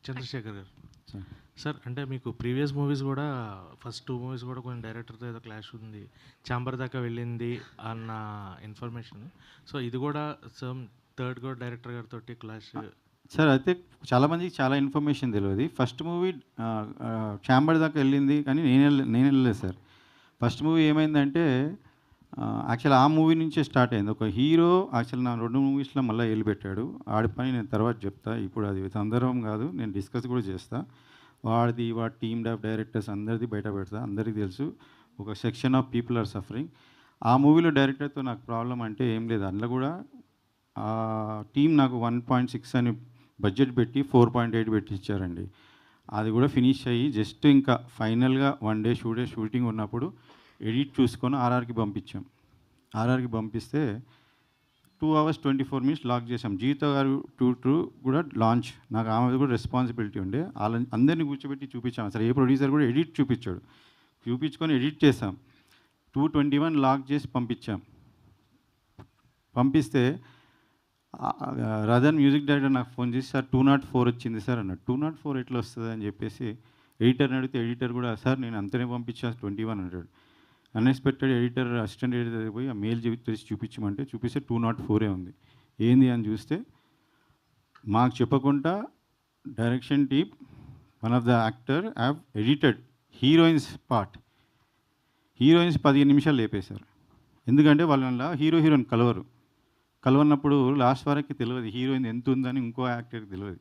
చంద్రశేఖర్ గారు. Sir sir అంటే మీకు ప్రీవియస్ మూవీస్ కూడా ఫస్ట్ 2 మూవీస్ కూడా కొంచెం డైరెక్టర్తో ఏదో క్లాష్ ఉంది, ఛాంబర్ దాకా వెళ్ళింది అన్న ఇన్ఫర్మేషన్. సో ఇది కూడా సమ్ థర్డ్ కూడా డైరెక్టర్ గారితో క్లాష్. సార్ అయితే చాలామందికి చాలా ఇన్ఫర్మేషన్ తెలియదు. ఫస్ట్ మూవీ ఛాంబర్ దాకా వెళ్ళింది కానీ నేను వెళ్ళలేదు సార్. ఫస్ట్ మూవీ ఏమైందంటే యాక్చువల్ ఆ మూవీ నుంచే స్టార్ట్ అయింది. ఒక హీరో యాక్చువల్ నా 2 మూవీస్లో మళ్ళీ వెళ్ళిపెట్టాడు. ఆడి పని నేను తర్వాత చెప్తా, ఇప్పుడు అది సందర్భం కాదు, నేను డిస్కస్ కూడా చేస్తా. వాడి టీమ్ ఆఫ్ డైరెక్టర్స్ అందరిది బయట పెడతా, అందరికీ తెలుసు. ఒక section of people are suffering. ఆ మూవీలో డైరెక్టర్తో నాకు ప్రాబ్లం అంటే ఏం లేదు. అందులో కూడా ఆ టీం నాకు 1.6 అని బడ్జెట్ పెట్టి 4.8 పెట్టి ఇచ్చారండి. అది కూడా ఫినిష్ అయ్యి జస్ట్ ఇంకా ఫైనల్గా 1 డే షూటింగ్ ఉన్నప్పుడు ఎడిట్ చూసుకొని ఆర్ఆర్కి పంపించాం. ఆర్ఆర్కి పంపిస్తే 2 hours 24 minutes లాక్ చేసాం. జీవిత గారు టూ కూడా లాంచ్, నాకు ఆమె కూడా రెస్పాన్సిబిలిటీ ఉండే. వాళ్ళ అందరినీ కూర్చోబెట్టి చూపించాం. అసలు ఏ ప్రొడ్యూసర్ కూడా ఎడిట్ చూపించాడు. చూపించుకొని ఎడిట్ చేసాం. 2:21 లాక్ చేసి పంపించాం. పంపిస్తే రదన్ మ్యూజిక్ డైరెక్టర్ నాకు ఫోన్ చేసి, సార్ 204 వచ్చింది సార్ అన్నాడు. 204 ఎట్లా వస్తుంది అని చెప్పేసి ఎడిటర్ని అడిగితే ఎడిటర్ కూడా, సార్ నేను అంతనే పంపించాను 21 అంటాడు. అన్ఎక్స్పెక్టెడ్ ఎడిటర్ అసిస్టెంట్ ఎడిటర్ పోయి ఆ మెయిల్ తెచ్చి చూపించమంటే చూపిస్తే 204 ఉంది. ఏంది అని చూస్తే మాకు చెప్పకుండా direction team one of the actor have edited heroines part. Heroines 15 నిమిషాలు లేపేశారు. ఎందుకంటే వాళ్ళ హీరోయిన్ కలవన్నప్పుడు లాస్ట్ వరకు తెలియదు హీరోయిన్ ఎంత ఉందని, ఇంకో యాక్టర్కి తెలియదు.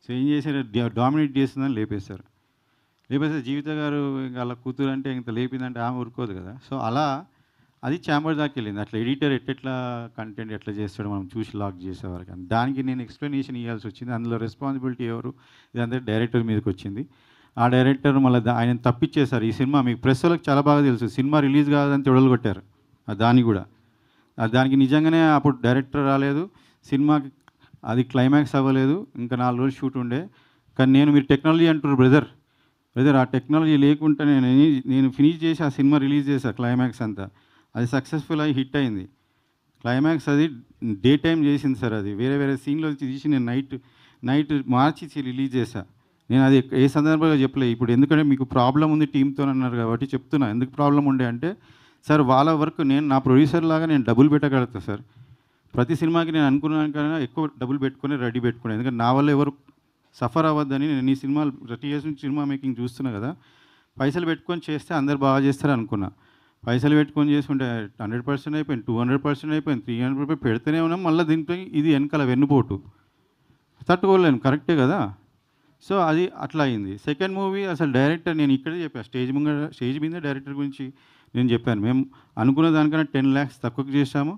సో ఏం చేశారు, డామినేట్ చేస్తుందని లేపేశారు. జీవిత గారు వాళ్ళ కూతురు అంటే ఇంత లేపిందంటే ఆమె ఊరుకోదు కదా. సో అలా అది ఛాంబర్ దాకా వెళ్ళింది. అట్లా ఎడిటర్ ఎట్లా కంటెంట్ ఎట్లా చేస్తాడో మనం చూసి లాక్ చేసేవారు. కానీ దానికి నేను ఎక్స్ప్లెనేషన్ ఇవ్వాల్సి వచ్చింది. అందులో రెస్పాన్సిబిలిటీ ఎవరు, ఇదంతా డైరెక్టర్ మీదకి వచ్చింది. ఆ డైరెక్టర్ మళ్ళీ ఆయన తప్పించేశారు. ఈ సినిమా మీకు ప్రెస్ వాళ్ళకి చాలా బాగా తెలుసు, సినిమా రిలీజ్ కాదని తొడలు కొట్టారు. దాన్ని కూడా దానికి నిజంగానే అప్పుడు డైరెక్టర్ రాలేదు, సినిమాకి అది క్లైమాక్స్ అవ్వలేదు, ఇంకా 4 రోజులు షూట్ ఉండే. కానీ మీరు టెక్నాలజీ అంటున్నారు బ్రదర్, ఆ టెక్నాలజీ లేకుండా నేను ఫినిష్ చేసి ఆ సినిమా రిలీజ్ చేశాను. క్లైమాక్స్ అంతా అది సక్సెస్ఫుల్ అయ్యి హిట్ అయింది. క్లైమాక్స్ అది డే టైం చేసింది సార్. అది వేరే సీన్లో తీసి నేను నైట్ మార్చి రిలీజ్ చేశాను. నేను అది ఏ సందర్భంగా చెప్పలేదు. ఇప్పుడు ఎందుకంటే మీకు ప్రాబ్లం ఉంది టీంతో అన్నారు కాబట్టి చెప్తున్నా. ఎందుకు ప్రాబ్లం ఉండే అంటే సార్ వాళ్ళ వర్క్ నా ప్రొడ్యూసర్ లాగా నేను డబ్బులు పెట్టగలుగుతా సార్. ప్రతి సినిమాకి నేను అనుకున్నాకన్నా ఎక్కువ డబ్బులు పెట్టుకుని రెడీ పెట్టుకున్నాను. ఎందుకంటే నా వల్ల ఎవరు సఫర్ అవ్వద్దని. నేను ఈ సినిమాలు 30 years నుంచి సినిమా మేకింగ్ చూస్తున్నా కదా. పైసలు పెట్టుకొని చేస్తే అందరు బాగా చేస్తారు అనుకున్నా. పైసలు పెట్టుకొని చేసుకుంటే 100% అయిపోయింది, 200% అయిపోయింది, 300% పెడితేనే ఉన్నాం. మళ్ళీ దీనిపై ఇది వెనకాల వెన్నుపోటు తట్టుకోలేను, కరెక్టే కదా. సో అది అట్లా అయింది. సెకండ్ మూవీ అసలు డైరెక్టర్ నేను ఇక్కడే చెప్పాను, స్టేజ్ మీద డైరెక్టర్ గురించి నేను చెప్పాను. మేము అనుకున్న దానికన్నా 10 lakhs తక్కువకి చేసాము.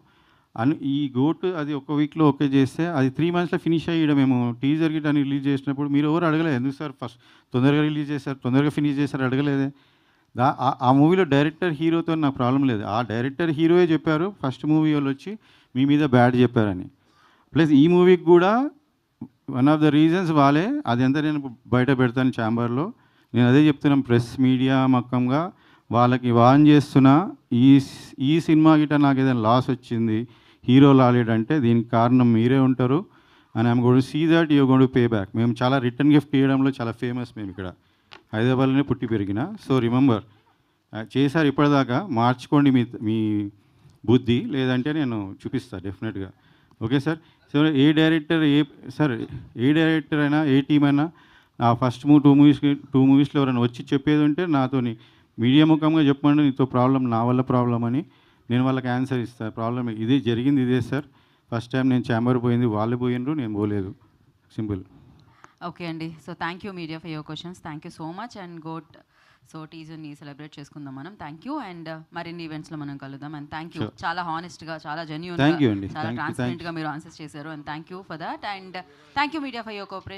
ఈ గోటు అది ఒక వీక్లో ఓకే చేస్తే అది 3 monthsలో ఫినిష్ అయ్యి మేము టీజర్ గిట్ అని రిలీజ్ చేసినప్పుడు మీరు ఎవరు అడగలేదు, ఎందుకు సార్ ఫస్ట్ తొందరగా రిలీజ్ చేశారు, తొందరగా ఫినిష్ చేశారు, అడగలేదే. ఆ మూవీలో డైరెక్టర్ హీరోతో నాకు ప్రాబ్లం లేదు. ఆ డైరెక్టర్ హీరోయే చెప్పారు ఫస్ట్ మూవీ వాళ్ళు వచ్చి మీ మీద బ్యాడ్ చెప్పారని. ప్లస్ ఈ మూవీకి కూడా వన్ ఆఫ్ ద రీజన్స్ వాళ్ళే. అది అంతా నేను బయట పెడతాను ఛాంబర్లో. నేను అదే చెప్తున్నాను, ప్రెస్ మీడియా మక్కంగా వాళ్ళకి వార్న్ చేస్తున్నా. ఈ సినిమా గిట్ట నాకు ఏదైనా లాస్ వచ్చింది, హీరో లాలేడంటే దీనికి కారణం మీరే ఉంటారు. And I'm going to see that you going to pay back. మేము చాలా రిటర్న్ గిఫ్ట్ ఇవ్వడంలో చాలా ఫేమస్. మేము ఇక్కడ హైదరాబాద్లోనే పుట్టి పెరిగిన. సో రిమెంబర్ చేశారు ఇప్పటిదాకా, మార్చుకోండి మీ బుద్ధి, లేదంటే నేను చూపిస్తాను డెఫినెట్గా. Okay sir. సో ఏ డైరెక్టర్ ఏ డైరెక్టర్ అయినా ఏ టీం అయినా ఆ ఫస్ట్ 2 మూవీస్లో ఎవరైనా వచ్చి చెప్పేది ఉంటే నాతోని మీడియా ముఖంగా చెప్పండి, నీతో ప్రాబ్లం నా వల్ల ప్రాబ్లం అని నేను వాళ్ళకి ఆన్సర్ ఇస్తాను. ప్రాబ్లం ఇదే జరిగింది, ఇదే సార్. ఫస్ట్ టైం నేను ఛాంబర్ పోయింది, వాళ్ళు పోయినరు, నేను పోలేదు. సింపుల్. ఓకే అండి. So thank you media for your questions. Thank you so much. And GOAT so టీజర్ని సెలబ్రేట్ చేసుకుందాం మనం. Thank you. అండ్ మరిన్ని ఈవెంట్స్లో మనం కలుద్దాం. అండ్ థ్యాంక్ యూ, చాలా హానెస్ట్గా, చాలా జెన్యూన్గా, చాలా ట్రాన్స్పరెంట్గా మీరు ఆన్సర్స్ చేశారు. And thank you for that. And thank you media for your cooperation.